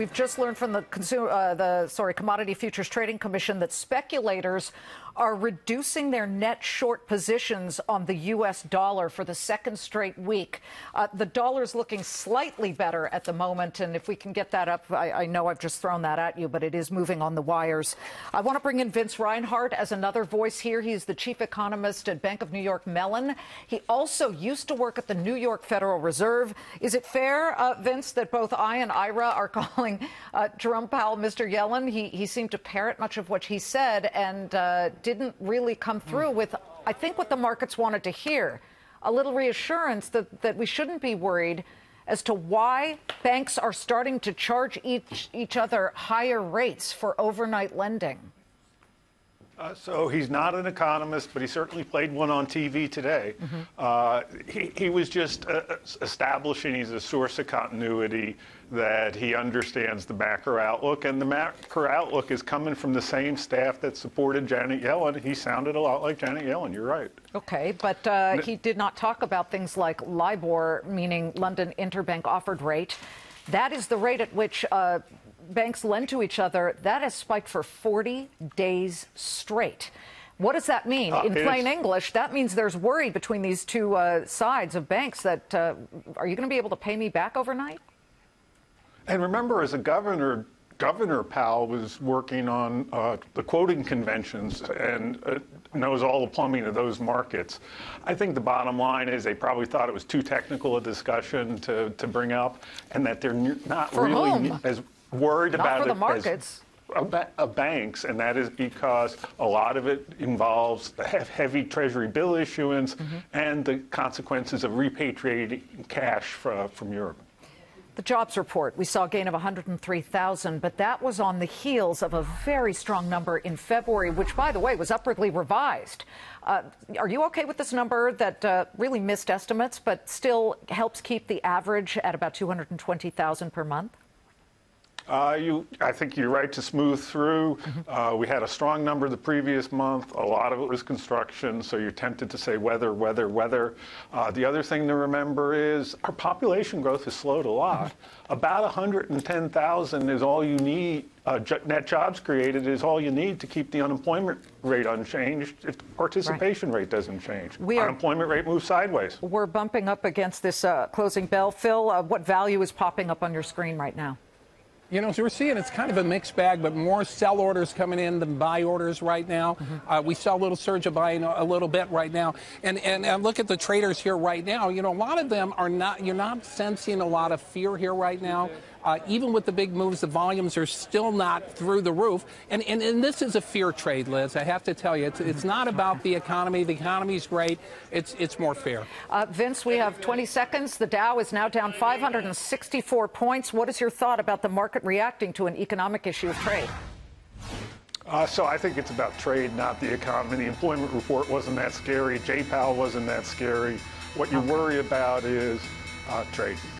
We've just learned from the Commodity Futures Trading Commission that speculators are reducing their net short positions on the U.S. dollar for the second straight week. The dollar's looking slightly better at the moment, and if we can get that up, I know I've just thrown that at you, but it is moving on the wires. I want to bring in Vince Reinhart as another voice here. He's the chief economist at Bank of New York Mellon. He also used to work at the New York Federal Reserve. Is it fair, Vince, that both I and Ira are calling Jerome Powell Mr. Yellen? He seemed to parrot much of what he said and didn't really come through with, I think, what the markets wanted to hear. A little reassurance that we shouldn't be worried as to why banks are starting to charge each other higher rates for overnight lending. So he's not an economist, but he certainly played one on TV today. He was just establishing he's a source of continuity, that he understands the macro outlook, and the macro outlook is coming from the same staff that supported Janet Yellen. He sounded a lot like Janet Yellen, you're right. Okay, but he did not talk about things like LIBOR, meaning London Interbank Offered Rate. That is the rate at which banks lend to each other. That has spiked for 40 days straight. What does that mean? In plain English, that means there's worry between these two sides of banks that, are you going to be able to pay me back overnight? And remember, as a Governor Powell was working on the quoting conventions and knows all the plumbing of those markets. I think the bottom line is they probably thought it was too technical a discussion to bring up, and that they're not really as worried about it as banks, and that is because a lot of it involves heavy Treasury bill issuance and the consequences of repatriating cash from Europe. The jobs report, we saw a gain of 103,000, but that was on the heels of a very strong number in February, which, by the way, was upwardly revised. Are you okay with this number that really missed estimates, but still helps keep the average at about 220,000 per month? I think you're right to smooth through. We had a strong number the previous month. A lot of it was construction, so you're tempted to say weather. The other thing to remember is our population growth has slowed a lot. About 110,000 is all you need. Net jobs created is all you need to keep the unemployment rate unchanged if the participation rate doesn't change. Unemployment rate moves sideways. We're bumping up against this closing bell. Phil, what value is popping up on your screen right now? You know, so we're seeing it's kind of a mixed bag, but more sell orders coming in than buy orders right now. We saw a little surge of buying a little bit right now. And look at the traders here right now. You know, a lot of them are not, you're not sensing a lot of fear here right now. Even with the big moves, the volumes are still not through the roof. And this is a fear trade, Liz. I have to tell you, it's not about the economy. The economy's great. It's more fair. Vince, we have 20 seconds. The Dow is now down 564 points. What is your thought about the market reacting to an economic issue of trade? So I think it's about trade, not the economy. The employment report wasn't that scary. Powell wasn't that scary. What you worry about is trade.